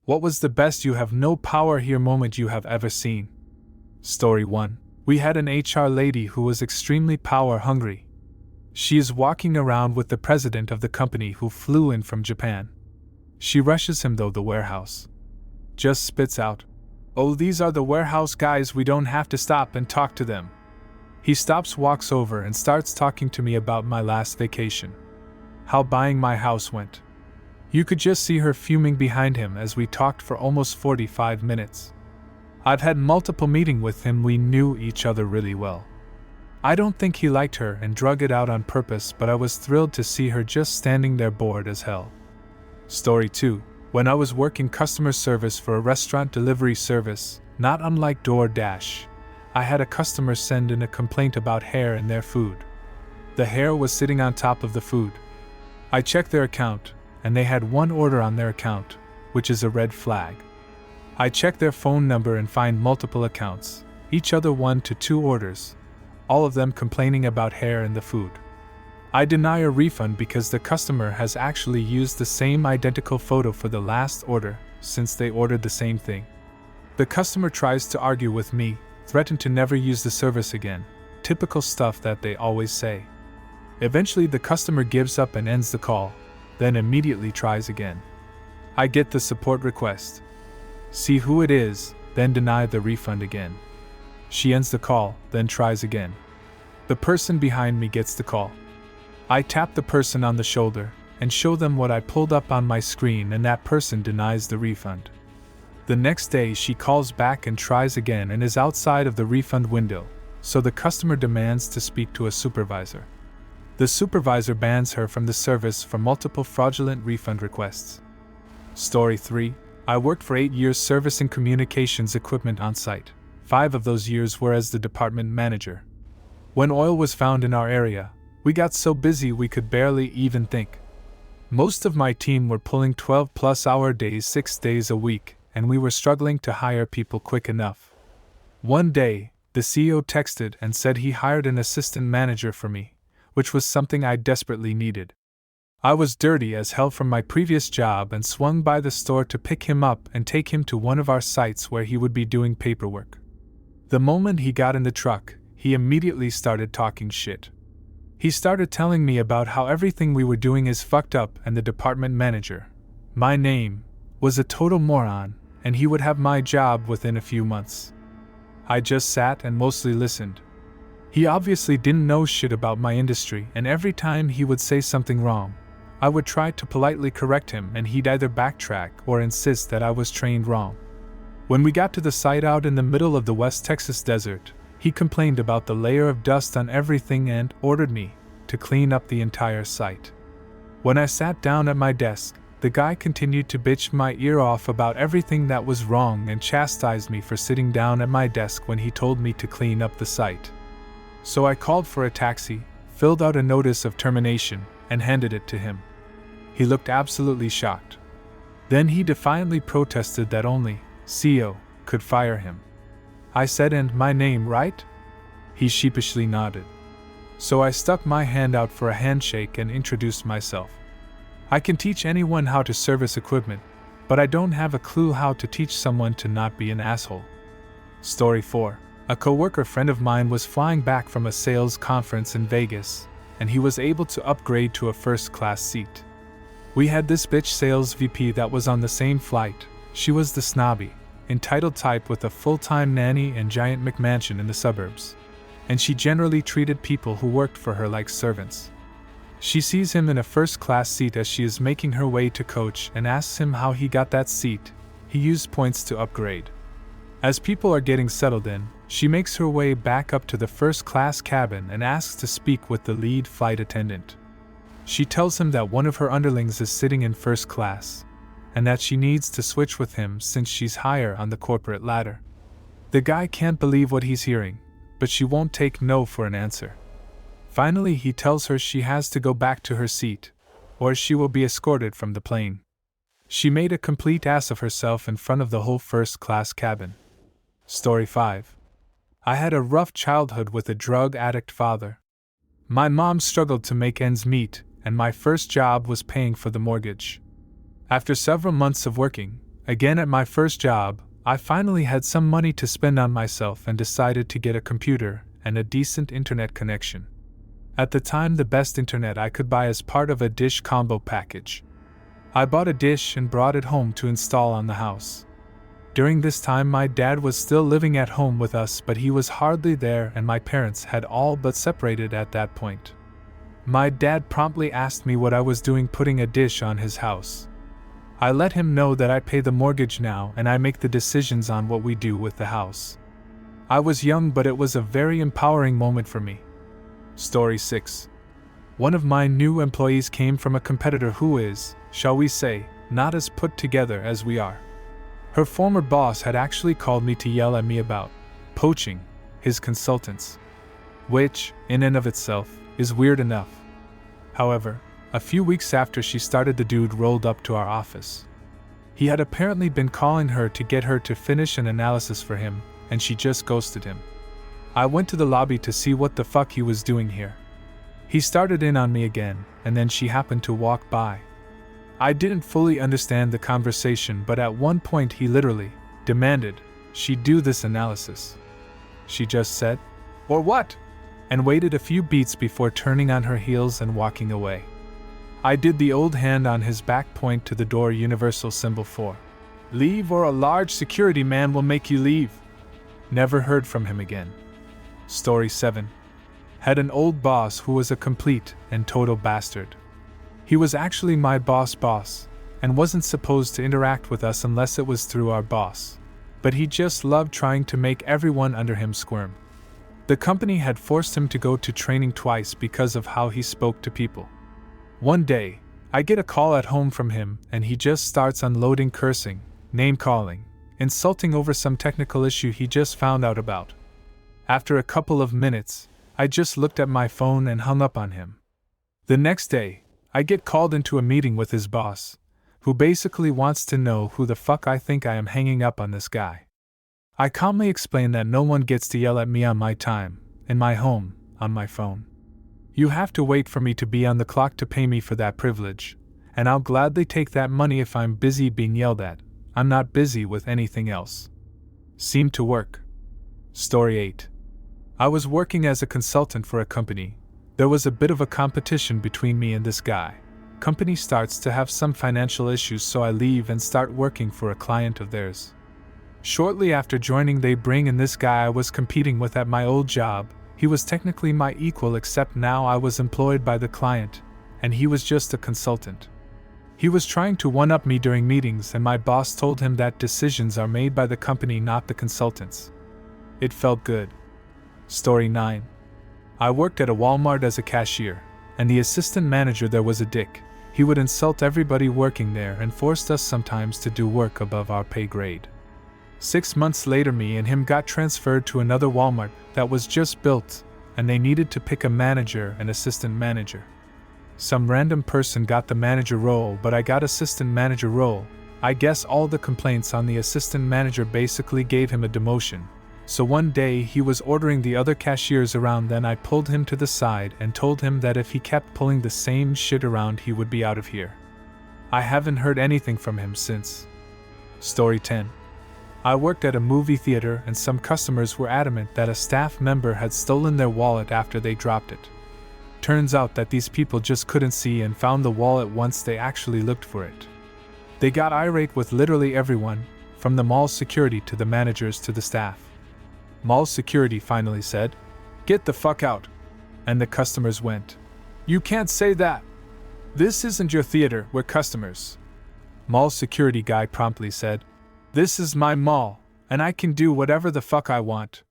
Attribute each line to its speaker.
Speaker 1: What was the best you have no power here moment you have ever seen? Story 1. We had an HR lady who was extremely power hungry. She is walking around with the president of the company who flew in from Japan. She rushes him though the warehouse. Just spits out, "Oh, these are the warehouse guys, we don't have to stop and talk to them." He stops, walks over and starts talking to me about my last vacation. How buying my house went. You could just see her fuming behind him as we talked for almost 45 minutes. I've had multiple meetings with him, we knew each other really well. I don't think he liked her and drug it out on purpose, but I was thrilled to see her just standing there bored as hell. Story 2. When I was working customer service for a restaurant delivery service, not unlike DoorDash, I had a customer send in a complaint about hair in their food. The hair was sitting on top of the food. I checked their account, and they had one order on their account, which is a red flag. I checked their phone number and find multiple accounts, each other 1 to 2 orders, all of them complaining about hair in the food. I deny a refund because the customer has actually used the same identical photo for the last order, since they ordered the same thing. The customer tries to argue with me, threatened to never use the service again, typical stuff that they always say. Eventually the customer gives up and ends the call, then immediately tries again. I get the support request. See who it is, then deny the refund again. She ends the call, then tries again. The person behind me gets the call. I tap the person on the shoulder and show them what I pulled up on my screen, and that person denies the refund. The next day she calls back and tries again and is outside of the refund window, so the customer demands to speak to a supervisor. The supervisor bans her from the service for multiple fraudulent refund requests. Story 3. I worked for 8 years servicing communications equipment on site. 5 of those years were as the department manager. When oil was found in our area, we got so busy we could barely even think. Most of my team were pulling 12-plus-hour days 6 days a week, and we were struggling to hire people quick enough. One day, the CEO texted and said he hired an assistant manager for me, which was something I desperately needed. I was dirty as hell from my previous job and swung by the store to pick him up and take him to one of our sites where he would be doing paperwork. The moment he got in the truck, he immediately started talking shit. He started telling me about how everything we were doing is fucked up and the department manager, my name, was a total moron and he would have my job within a few months. I just sat and mostly listened. He obviously didn't know shit about my industry, and every time he would say something wrong, I would try to politely correct him and he'd either backtrack or insist that I was trained wrong. When we got to the site out in the middle of the West Texas desert, he complained about the layer of dust on everything and ordered me to clean up the entire site. When I sat down at my desk, the guy continued to bitch my ear off about everything that was wrong and chastised me for sitting down at my desk when he told me to clean up the site. So I called for a taxi, filled out a notice of termination, and handed it to him. He looked absolutely shocked. Then he defiantly protested that only CEO could fire him. I said, "And my name, right?" He sheepishly nodded. So I stuck my hand out for a handshake and introduced myself. I can teach anyone how to service equipment, but I don't have a clue how to teach someone to not be an asshole. Story 4. A coworker friend of mine was flying back from a sales conference in Vegas, and he was able to upgrade to a first-class seat. We had this bitch sales VP that was on the same flight. She was the snobby, entitled type with a full-time nanny and giant McMansion in the suburbs, and she generally treated people who worked for her like servants. She sees him in a first-class seat as she is making her way to coach and asks him how he got that seat. He used points to upgrade. As people are getting settled in, she makes her way back up to the first-class cabin and asks to speak with the lead flight attendant. She tells him that one of her underlings is sitting in first class, and that she needs to switch with him since she's higher on the corporate ladder. The guy can't believe what he's hearing, but she won't take no for an answer. Finally, he tells her she has to go back to her seat, or she will be escorted from the plane. She made a complete ass of herself in front of the whole first-class cabin. Story 5. I had a rough childhood with a drug addict father. My mom struggled to make ends meet, and my first job was paying for the mortgage. After several months of working, Again at my first job, I finally had some money to spend on myself and decided to get a computer and a decent internet connection. At the time, the best internet I could buy as part of a Dish combo package. I bought a dish and brought it home to install on the house. During this time, my dad was still living at home with us, but he was hardly there and my parents had all but separated at that point. My dad promptly asked me what I was doing putting a dish on his house. I let him know that I pay the mortgage now and I make the decisions on what we do with the house. I was young, but it was a very empowering moment for me. Story 6. One of my new employees came from a competitor who is, shall we say, not as put together as we are. Her former boss had actually called me to yell at me about poaching his consultants, which, in and of itself, is weird enough. However, a few weeks after she started, the dude rolled up to our office. He had apparently been calling her to get her to finish an analysis for him, and she just ghosted him. I went to the lobby to see what the fuck he was doing here. He started in on me again, and then she happened to walk by. I didn't fully understand the conversation, but at one point he literally demanded she do this analysis. She just said, "Or what?" and waited a few beats before turning on her heels and walking away. I did the old hand on his back point to the door universal symbol for leave, or a large security man will make you leave. Never heard from him again. Story 7. Had an old boss who was a complete and total bastard. He was actually my boss, and wasn't supposed to interact with us unless it was through our boss. But he just loved trying to make everyone under him squirm. The company had forced him to go to training twice because of how he spoke to people. One day, I get a call at home from him and he just starts unloading cursing, name-calling, insulting over some technical issue he just found out about. After a couple of minutes, I just looked at my phone and hung up on him. The next day, I get called into a meeting with his boss, who basically wants to know who the fuck I think I am hanging up on this guy. I calmly explain that no one gets to yell at me on my time, in my home, on my phone. You have to wait for me to be on the clock to pay me for that privilege, and I'll gladly take that money if I'm busy being yelled at. I'm not busy with anything else. Seemed to work. Story 8. I was working as a consultant for a company. There was a bit of a competition between me and this guy. Company starts to have some financial issues, so I leave and start working for a client of theirs. Shortly after joining, they bring in this guy I was competing with at my old job. He was technically my equal, except now I was employed by the client, and he was just a consultant. He was trying to one-up me during meetings, and my boss told him that decisions are made by the company, not the consultants. It felt good. Story 9. I worked at a Walmart as a cashier, and the assistant manager there was a dick. He would insult everybody working there and forced us sometimes to do work above our pay grade. 6 months later, me and him got transferred to another Walmart that was just built, and they needed to pick a manager and assistant manager. Some random person got the manager role, but I got assistant manager role. I guess all the complaints on the assistant manager basically gave him a demotion. So one day he was ordering the other cashiers around, then I pulled him to the side and told him that if he kept pulling the same shit around he would be out of here. I haven't heard anything from him since. Story 10. I worked at a movie theater and some customers were adamant that a staff member had stolen their wallet after they dropped it. Turns out that these people just couldn't see and found the wallet once they actually looked for it. They got irate with literally everyone, from the mall security to the managers to the staff. Mall security finally said, "Get the fuck out." And the customers went, "You can't say that. This isn't your theater, we're customers." Mall security guy promptly said, "This is my mall, and I can do whatever the fuck I want."